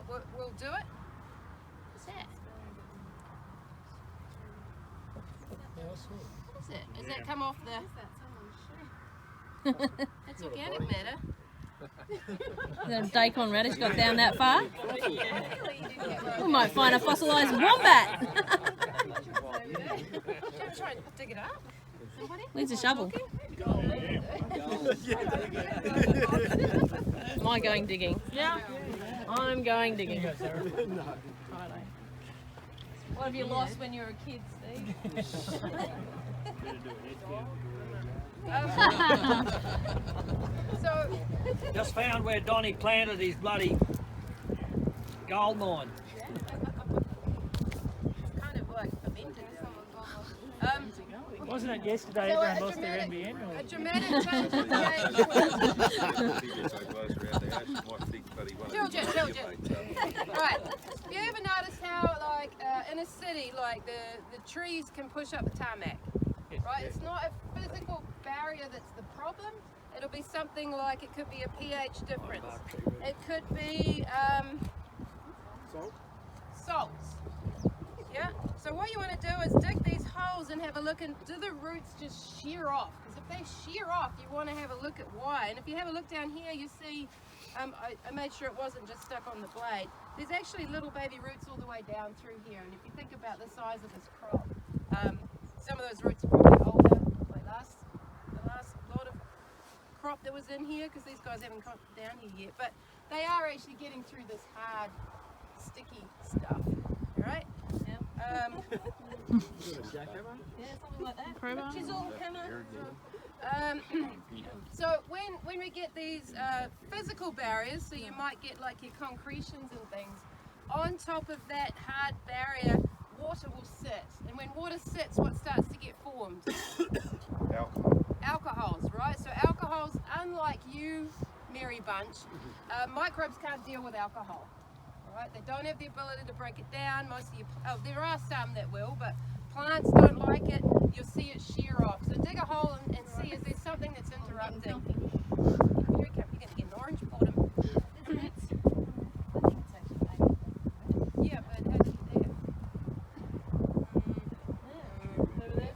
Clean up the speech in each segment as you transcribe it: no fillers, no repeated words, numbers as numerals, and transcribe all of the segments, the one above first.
we'll do it. What's that? What is it? Does that come off the... That's organic matter. The daikon radish got down that far. We might find a fossilised wombat. Try and dig it up. Somebody? Where's the shovel? Am I going digging? Yeah. I'm going digging. What have you lost when you were a kid, Steve? So, just found where Donnie planted his bloody gold mine. it's kind of like fermented. Wasn't it yesterday So everyone lost their NBN? a dramatic change in pH. Right. Have you ever noticed how, like, in a city, like the trees can push up the tarmac? Right. It's not a physical barrier that's the problem. It'll be something like it could be a pH difference. It could be salts. Yeah. So what you want to do is dig these holes and have a look, and do the roots just shear off? Because if they shear off, you want to have a look at why. And if you have a look down here, you see, I made sure it wasn't just stuck on the blade. There's actually little baby roots all the way down through here. And if you think about the size of this crop, some of those roots are probably older, like the last lot of crop that was in here, because these guys haven't come down here yet. But they are actually getting through this hard, sticky stuff. All right? Yeah, something like that. Chisel, hammer. So when we get these physical barriers, so you might get like your concretions and things, on top of that hard barrier, water will sit. And when water sits, what starts to get formed? Alcohols, right? So alcohols, unlike you, Mary Bunch, microbes can't deal with alcohol. Right? They don't have the ability to break it down. Most of you, there are some that will, but plants don't like it. You'll see it shear off. So dig a hole and see, is there something that's interrupting? Here it comes. You're going to get an orange bottom. Yeah, but how did you do it?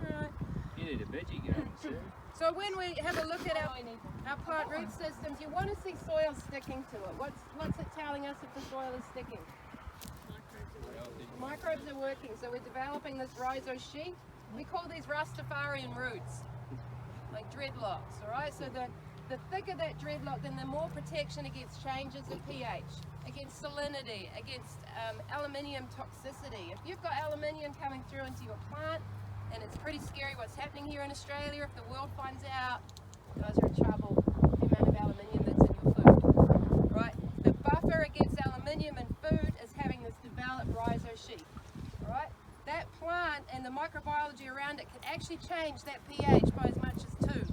Right. You need a veggie garden, sir. So when we have a look at our plant root systems, you want to see soil sticking to it. What's it telling us if the soil is sticking? Microbes are working, so we're developing this Rhizosheath. We call these Rastafarian roots, like dreadlocks, all right? So the thicker that dreadlock, then the more protection against changes in pH, against salinity, against aluminium toxicity. If you've got aluminium coming through into your plant, and it's pretty scary what's happening here in Australia, if the world finds out, you guys are in trouble, the amount of aluminium that's in your food, right? The buffer against aluminium in food is having this developed Rhizosheath, right? That plant and the microbiology around it can actually change that pH by as much as 2.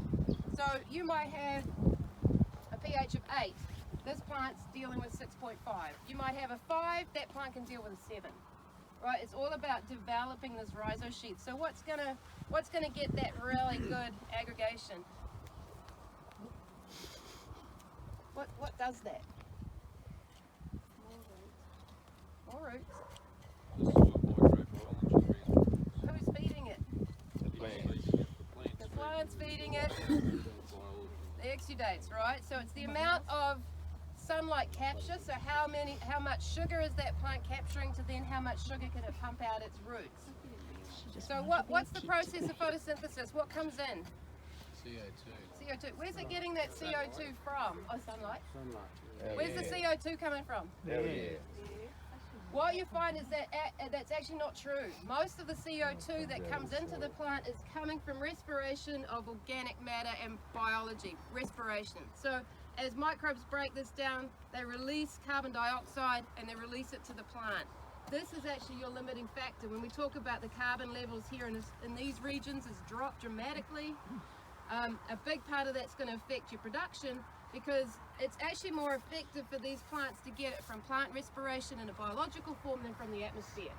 So you might have a pH of 8. This plant's dealing with 6.5. You might have a 5, that plant can deal with a 7. Right, it's all about developing this Rhizosheath. So what's gonna get that really good aggregation? What does that? More roots. Who's feeding it? The plant's feeding it. The exudates, right? So it's the amount of sunlight capture, so how much sugar is that plant capturing to then how much sugar can it pump out its roots. So what's the process of photosynthesis? What comes in? CO2. Where's it getting that CO2 from? Oh, sunlight. Where's the CO2 coming from? What you find is that that's actually not true. Most of the CO2 that comes into the plant is coming from respiration of organic matter and biology. Respiration. So as microbes break this down, they release carbon dioxide and they release it to the plant. This is actually your limiting factor. When we talk about the carbon levels here in these regions has dropped dramatically, a big part of that's going to affect your production, because it's actually more effective for these plants to get it from plant respiration in a biological form than from the atmosphere,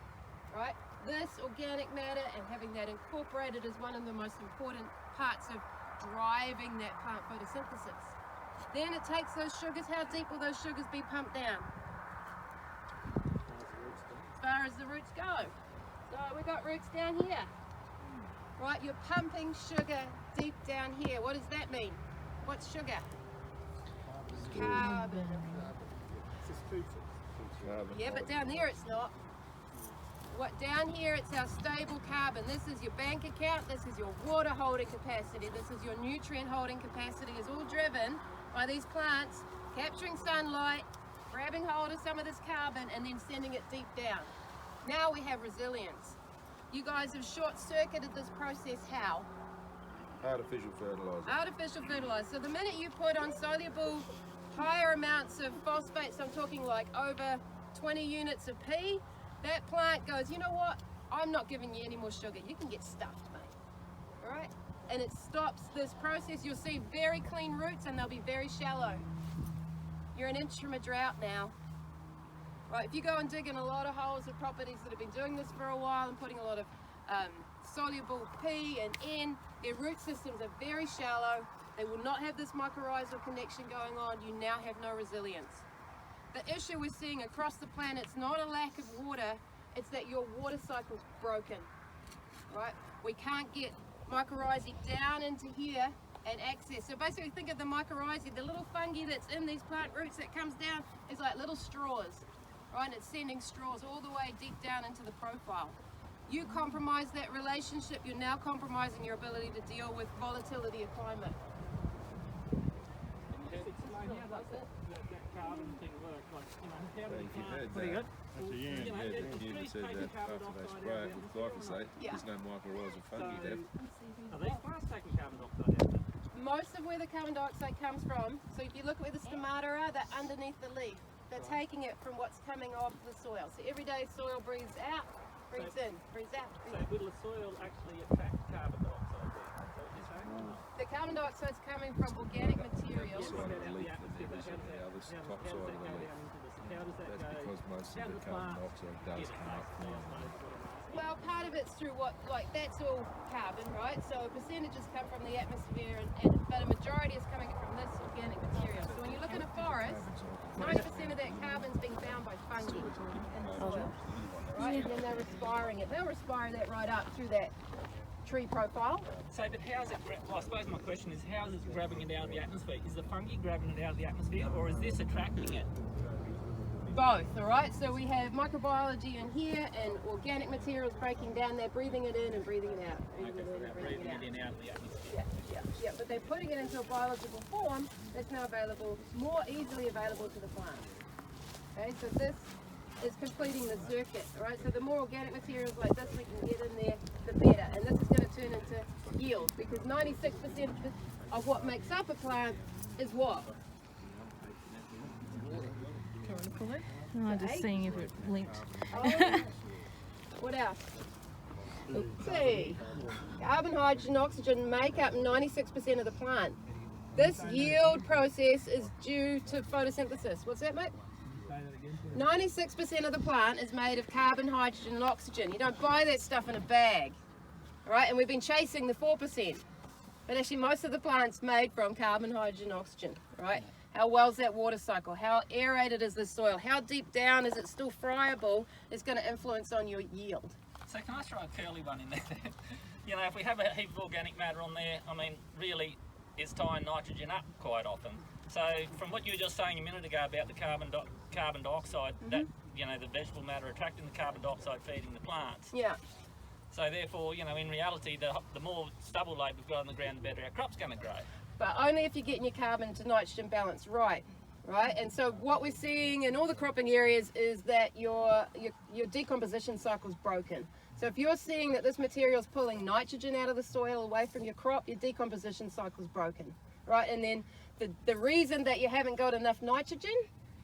right? This organic matter and having that incorporated is one of the most important parts of driving that plant photosynthesis. Then it takes those sugars, how deep will those sugars be pumped down? As far as the roots go. So we've got roots down here. Right, you're pumping sugar deep down here. What does that mean? What's sugar? Carbon. Yeah, but down there it's not. What down here, it's our stable carbon. This is your bank account, this is your water holding capacity, this is your nutrient holding capacity, is all driven by these plants capturing sunlight, grabbing hold of some of this carbon and then sending it deep down. Now we have resilience. You guys have short-circuited this process how? Artificial fertilizer. Artificial fertilizer. So the minute you put on soluble higher amounts of phosphates, I'm talking like over 20 units of P, that plant goes, you know what, I'm not giving you any more sugar, you can get stuffed, mate. All right? And it stops this process. You'll see very clean roots and they'll be very shallow. You're an inch from a drought now. Right, if you go and dig in a lot of holes of properties that have been doing this for a while and putting a lot of soluble P and N, their root systems are very shallow. They will not have this mycorrhizal connection going on. You now have no resilience. The issue we're seeing across the planet is not a lack of water, it's that your water cycle's broken, right? We can't get mycorrhizae down into here and access. So basically think of the mycorrhizae, the little fungi that's in these plant roots that comes down is like little straws, right? And it's sending straws all the way deep down into the profile. You compromise that relationship, you're now compromising your ability to deal with volatility of climate. Said that after they spray it with glyphosate, there's no mycorrhizal fungi left. Are these plants taking carbon dioxide out? Most of where the carbon dioxide comes from, so if you look at where the stomata are, they're underneath the leaf. They're taking it from what's coming off the soil. So every day soil breathes out, breathes in, breathes out. So will the soil actually attract carbon dioxide there? Is that what you're saying? The carbon dioxide's coming from organic materials. Side of the leaf and then there's on the other top side of the leaf. That's because most of the carbon dioxide does come up from Well, part of it's through what, like that's all carbon, right? So percentages come from the atmosphere, but a majority is coming from this organic material. So when you look at a forest, 90% of that carbon's being bound by fungi in the soil, right? And then they're respiring it. They'll respire that right up through that tree profile. So, but how's it, well, I suppose my question is, how is it grabbing it out of the atmosphere? Is the fungi grabbing it out of the atmosphere, or is this attracting it? Both, all right? So we have microbiology in here and organic materials breaking down. They're breathing it in and breathing it out. Breathing it in out of the atmosphere. Yeah, but they're putting it into a biological form that's now available, more easily available to the plant. Okay, so this is completing the circuit, all right? So the more organic materials like this we can get in there, the better. And this is going to turn into yield, because 96% of what makes up a plant is what? Oh, just seeing if it linked. What else? Let's see. Carbon, hydrogen, oxygen make up 96% of the plant. This yield process is due to photosynthesis. What's that, mate? 96% of the plant is made of carbon, hydrogen, and oxygen. You don't buy that stuff in a bag, right? And we've been chasing the 4%. But actually most of the plant's made from carbon, hydrogen, oxygen, right? How well's that water cycle? How aerated is the soil? How deep down is it still friable? Is going to influence on your yield. So can I throw a curly one in there? You know, if we have a heap of organic matter on there, I mean, really, it's tying nitrogen up quite often. So from what you were just saying a minute ago about the carbon dioxide, that, you know, the vegetable matter attracting the carbon dioxide feeding the plants. Yeah. So therefore, you know, in reality, the more stubble load we've got on the ground, the better our crop's going to grow. But only if you're getting your carbon to nitrogen balance right. And so what we're seeing in all the cropping areas is that your decomposition cycle is broken. So if you're seeing that this material is pulling nitrogen out of the soil away from your crop, your decomposition cycle is broken, right? And then the reason that you haven't got enough nitrogen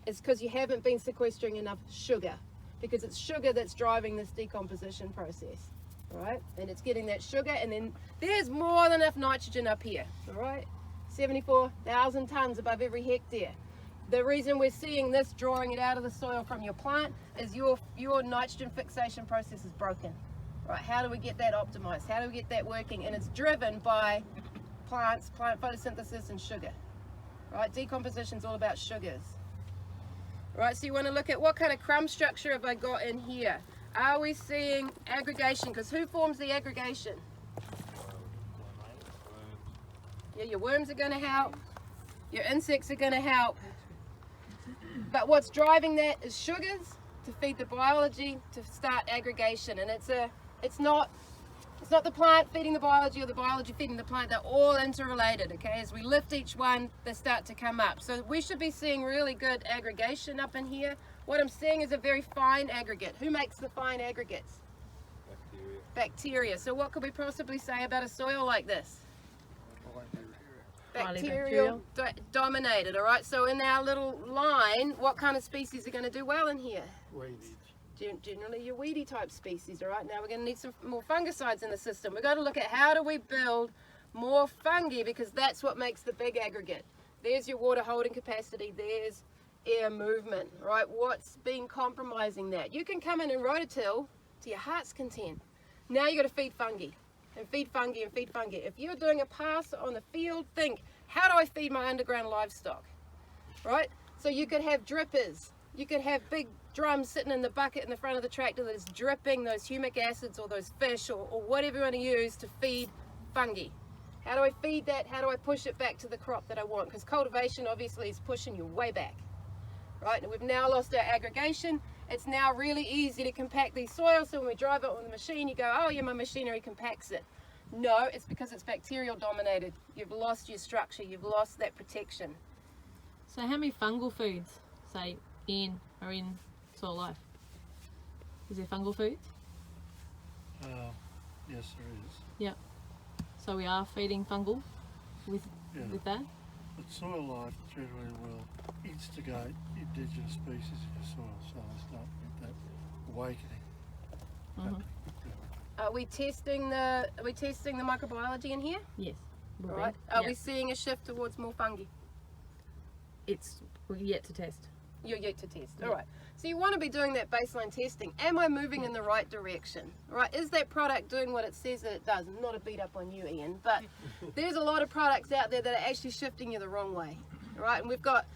is because you haven't been sequestering enough sugar, because it's sugar that's driving this decomposition process, right? And it's getting that sugar, and then there's more than enough nitrogen up here, all right? 74,000 tons above every hectare. The reason we're seeing this drawing it out of the soil from your plant is your nitrogen fixation process is broken, right? How do we get that optimized? How do we get that working? And it's driven by plants, plant photosynthesis and sugar, right? Decomposition is all about sugars. Right, so you want to look at what kind of crumb structure have I got in here. Are we seeing aggregation? Because who forms the aggregation? Yeah, your worms are going to help. Your insects are going to help. But what's driving that is sugars to feed the biology to start aggregation. And it's not the plant feeding the biology or the biology feeding the plant. They're all interrelated, okay? As we lift each one, they start to come up. So we should be seeing really good aggregation up in here. What I'm seeing is a very fine aggregate. Who makes the fine aggregates? Bacteria. So what could we possibly say about a soil like this? Bacterial dominated, all right? So in our little line, what kind of species are going to do well in here? Weeds. Generally your weedy type species, all right? Now we're going to need some more fungicides in the system. We've got to look at how do we build more fungi, because that's what makes the big aggregate. There's your water holding capacity, there's air movement, right? What's been compromising that? You can come in and rototill to your heart's content. Now you got to feed fungi. And feed fungi and feed fungi. If you're doing a pass on the field, think, how do I feed my underground livestock? Right? So you could have drippers. You could have big drums sitting in the bucket in the front of the tractor that is dripping those humic acids or those fish or whatever you want to use to feed fungi. How do I feed that? How do I push it back to the crop that I want? Because cultivation obviously is pushing you way back. Right? And we've now lost our aggregation. It's now really easy to compact these soils, so when we drive it on the machine, you go, oh yeah, my machinery compacts it. No, it's because it's bacterial dominated. You've lost your structure, you've lost that protection. So how many fungal foods, say, are in soil life? Is there fungal foods? Yes, there is. Yeah. So we are feeding fungal with that? But soil life generally will instigate indigenous species in your soil, so it's not that awakening. Mhm. Are we testing the microbiology in here? Yes. All right. Are we seeing a shift towards more fungi? We're yet to test. You're yet to test. All right. So you want to be doing that baseline testing. Am I moving in the right direction? Right? Is that product doing what it says that it does? Not a beat up on you, Ian, but there's a lot of products out there that are actually shifting you the wrong way. Right? And we've got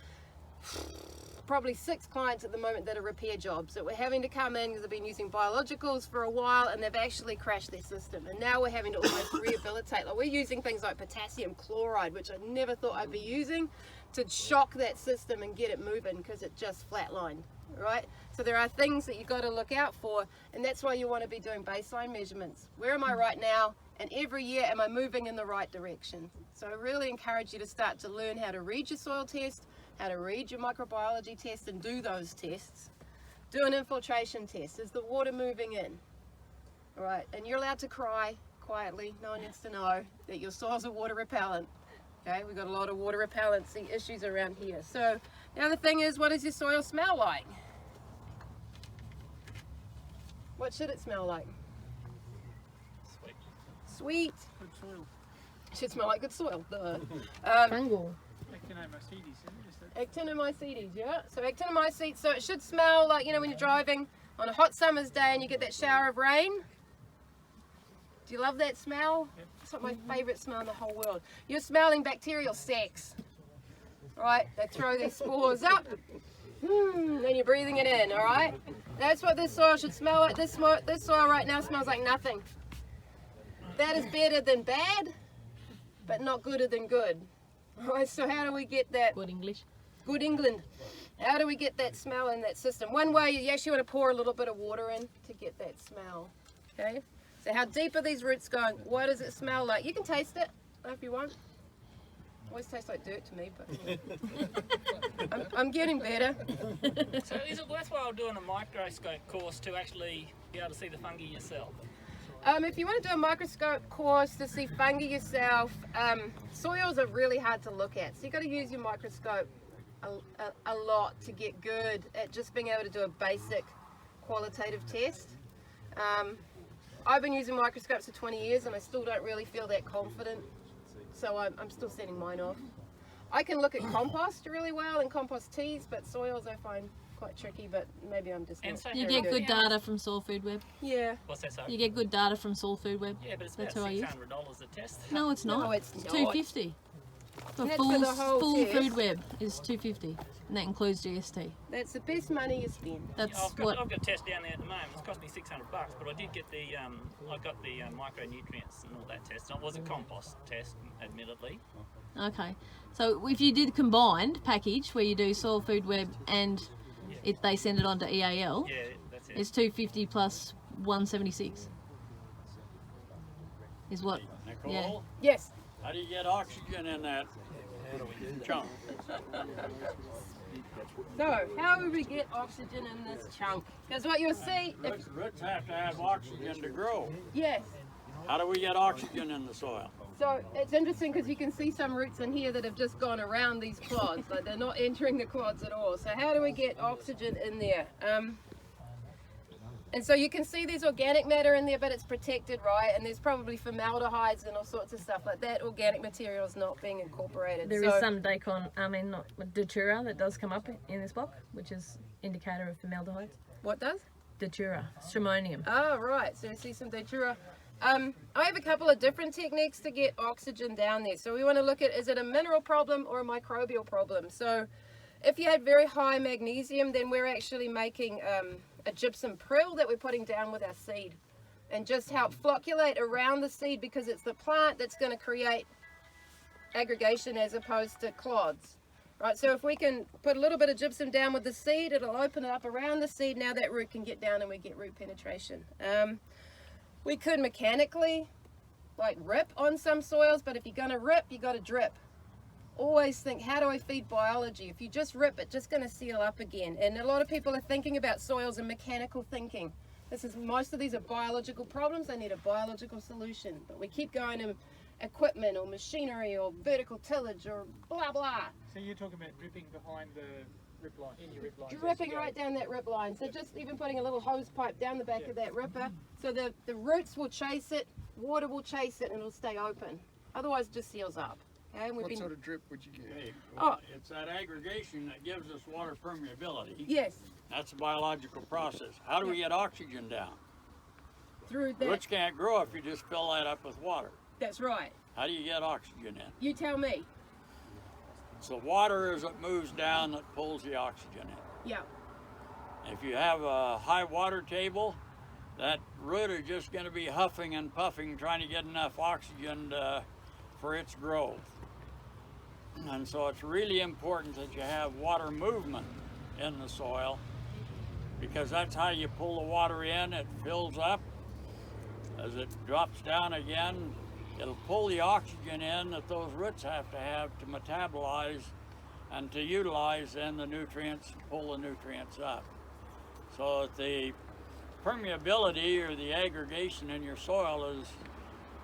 probably 6 clients at the moment that are repair jobs that we're having to come in because they've been using biologicals for a while and they've actually crashed their system. And now we're having to almost rehabilitate. Like we're using things like potassium chloride, which I never thought I'd be using, to shock that system and get it moving because it just flatlined, right? So there are things that you've got to look out for, and that's why you want to be doing baseline measurements. Where am I right now? And every year, am I moving in the right direction? So I really encourage you to start to learn how to read your soil test, how to read your microbiology test and do those tests. Do an infiltration test. Is the water moving in? All right, and you're allowed to cry quietly. No one needs to know that your soils are water repellent. Okay, we've got a lot of water repellency issues around here. So the other thing is, what does your soil smell like? What should it smell like? Sweet. Sweet. Good soil. Should smell like good soil. Duh. Fungal. Actinomycetes, yeah. So actinomycetes, so it should smell like, you know, when you're driving on a hot summer's day and you get that shower of rain. Do you love that smell? Yep. It's like my favourite smell in the whole world. You're smelling bacterial sex, right? They throw their spores up, and you're breathing it in, all right? That's what this soil should smell like. This soil right now smells like nothing. That is better than bad, but not gooder than good. All right, so how do we get that? Good English. Good England. How do we get that smell in that system? One way, you actually want to pour a little bit of water in to get that smell, okay? So how deep are these roots going? What does it smell like? You can taste it if you want. Always tastes like dirt to me, but I'm getting better. So is it worthwhile doing a microscope course to actually be able to see the fungi yourself? If you want to do a microscope course to see fungi yourself, soils are really hard to look at. So you've got to use your microscope a lot to get good at just being able to do a basic qualitative test. I've been using microscopes for 20 years and I still don't really feel that confident, so I'm still sending mine off. I can look at compost really well and compost teas, but soils I find quite tricky, but maybe I'm just And not so You very get good data from Soil Food Web. Yeah. What's that, sorry? You get good data from Soil Food Web. Yeah, but it's That's about who I use. $600 a test. No, it's not. No, it's not. $250. The And that's full, for the whole full test. food web is $250, and that includes GST. That's the best money you spend. That's I've what. got a test down there at the moment. It's cost me $600, but I did get the I got the micronutrients and all that test. And it was a compost test, admittedly. Okay, so if you did combined package where you do soil food web and they send it on to EAL, Yeah, that's it. it's 250 plus 176. Is what? Nicole, Yeah. Yes. how do you get oxygen in that chunk? So, how do we get oxygen in this chunk? Because what you'll see, Roots have to have oxygen to grow. yes. How do we get oxygen in the soil? So it's interesting because you can see some roots in here that have just gone around these clods, like they're not entering the clods at all. So how do we get oxygen in there? And so you can see there's organic matter in there, but it's protected, right? And there's probably formaldehydes and all sorts of stuff like that. Organic material is not being incorporated. There is some datura that does come up in this block, which is indicator of formaldehydes. What does? Datura, stramonium. Oh, right. So you see some datura. I have a couple of different techniques to get oxygen down there. So we want to look at, is it a mineral problem or a microbial problem? So if you had very high magnesium, then we're actually making a gypsum prill that we're putting down with our seed and just help flocculate around the seed, because it's the plant that's going to create aggregation as opposed to clods. Right, so if we can put a little bit of gypsum down with the seed, it'll open it up around the seed. Now that root can get down and we get root penetration. We could mechanically like rip on some soils, but if you're going to rip, you got to drip. Always think, how do I feed biology? If you just rip, it's just going to seal up again. And a lot of people are thinking about soils and mechanical thinking. Most of these are biological problems. They need a biological solution. But we keep going to equipment or machinery or vertical tillage or blah, blah. So you're talking about dripping behind the rip line, in your rip line. Dripping right down that rip line. So just even putting a little hose pipe down the back of that ripper, so the roots will chase it, water will chase it, and it'll stay open. Otherwise, it just seals up. Okay? And What sort of drip would you get? Okay, Oh. it's that aggregation that gives us water permeability. Yes, That's a biological process. How do we get oxygen down? through that. Roots can't grow if you just fill that up with water. That's right. How do you get oxygen in? You tell me. It's the water as it moves down that pulls the oxygen in. Yeah. If you have a high water table, that root is just going to be huffing and puffing trying to get enough oxygen for its growth. And so it's really important that you have water movement in the soil, because that's how you pull the water in. It fills up. As it drops down again, it'll pull the oxygen in that those roots have to metabolize and to utilize then the nutrients, pull the nutrients up. So that the permeability or the aggregation in your soil is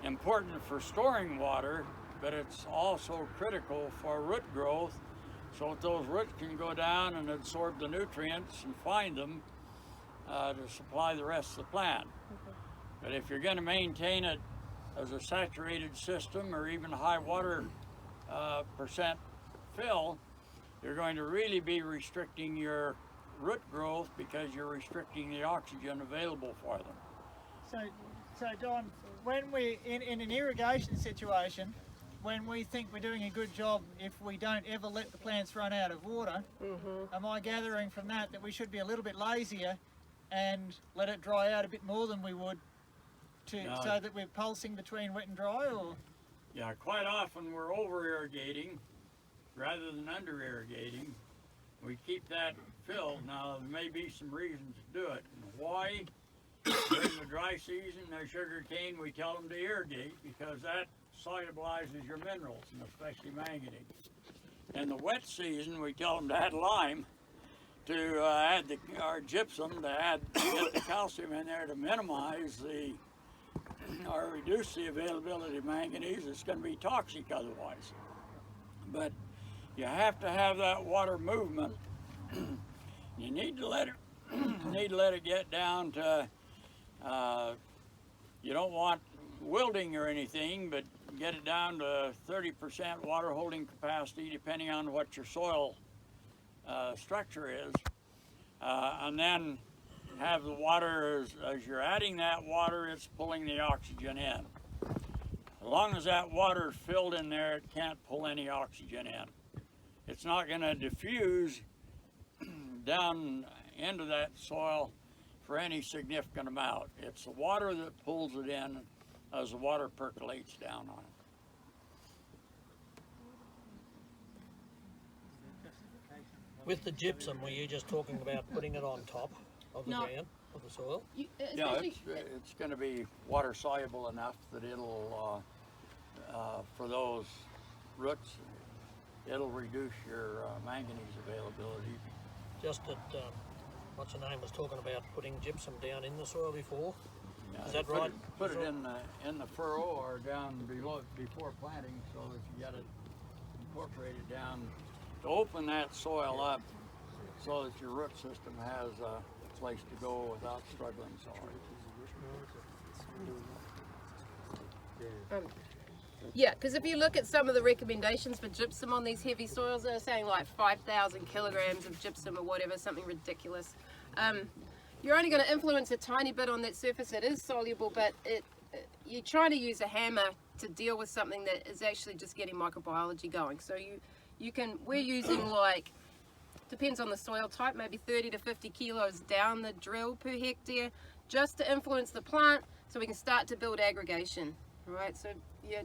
important for storing water, but it's also critical for root growth, so that those roots can go down and absorb the nutrients and find them to supply the rest of the plant. But if you're going to maintain it as a saturated system or even high water percent fill, you're going to really be restricting your root growth, because you're restricting the oxygen available for them. So Don, when we in an irrigation situation, when we think we're doing a good job, if we don't ever let the plants run out of water, am I gathering from that we should be a little bit lazier and let it dry out a bit more than we would, so that we're pulsing between wet and dry? Or Yeah, quite often we're over irrigating rather than under irrigating. We keep that filled. Now there may be some reasons to do it. And why? During the dry season, there's sugar cane, we tell them to irrigate, because that solubilizes your minerals, and especially manganese. In the wet season, we tell them to add lime, to add our gypsum, to get the calcium in there to minimize or reduce the availability of manganese. It's going to be toxic otherwise. But you have to have that water movement. You need to let it get down to, you don't want wilting or anything, but get it down to 30% water holding capacity, depending on what your soil structure is. And then have the water, as you're adding that water, it's pulling the oxygen in. As long as that water's filled in there, it can't pull any oxygen in. It's not going to diffuse down into that soil for any significant amount. It's the water that pulls it in as the water percolates down on it. With the gypsum, were you just talking about putting it on top of the No. ground, of the soil? Yeah, it's going to be water soluble enough that it'll, for those roots, it'll reduce your manganese availability. Just that, what's her name was talking about putting gypsum down in the soil before. Yeah, Is that put right? It, put it in the furrow or down below before planting, so that you got it incorporated down to open that soil up, so that your root system has a place to go without struggling so hard. Yeah, because if you look at some of the recommendations for gypsum on these heavy soils, they're saying like 5,000 kilograms of gypsum or whatever, something ridiculous. You're only going to influence a tiny bit on that surface. It is soluble, but you're trying to use a hammer to deal with something that is actually just getting microbiology going. So we're using like, depends on the soil type, maybe 30 to 50 kilos down the drill per hectare, just to influence the plant so we can start to build aggregation, right? So yeah,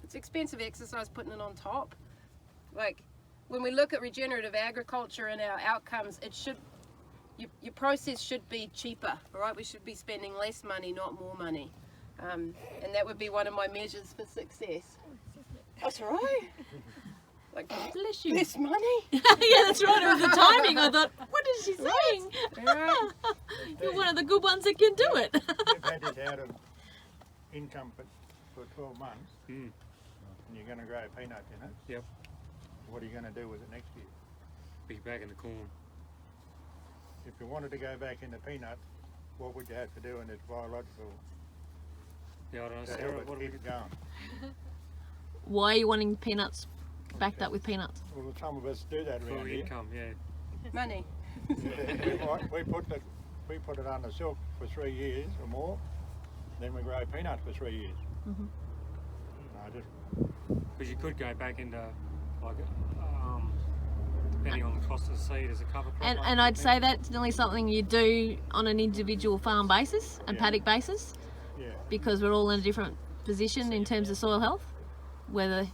it's expensive exercise putting it on top. Like when we look at regenerative agriculture and our outcomes, it should, your process should be cheaper, right? We should be spending less money, not more money. And that would be one of my measures for success. That's right. Like, Bless you. less money. Yeah, that's right. It was the timing. I thought, what is she saying? Right. You're one of the good ones that can do it. You've had it out of income for 12 months, and you're going to grow peanuts in it. Yep. What are you going to do with it next year? Be back in the corn. If you wanted to go back into peanuts, what would you have to do in its biological Yeah, I don't know. to Sarah, help what it do we keep it going? Why are you wanting peanuts backed up with peanuts? Well, some of us do that for around here. income? Yeah. Money. We put it under silk for 3 years or more, then we grow peanuts for 3 years. Mm-hmm. Because you could go back into like depending on the cost of the seed as a cover crop. And I'd say that's nearly something you do on an individual farm basis and paddock basis, Yeah. because we're all in a different position in terms of soil health. Whether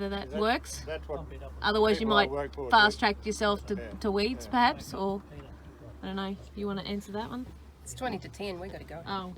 that works. That's what Otherwise, you people I might work for fast do. track yourself to weeds, perhaps, or I don't know. You want to answer that one? It's 20 to 10. We got to go. Oh.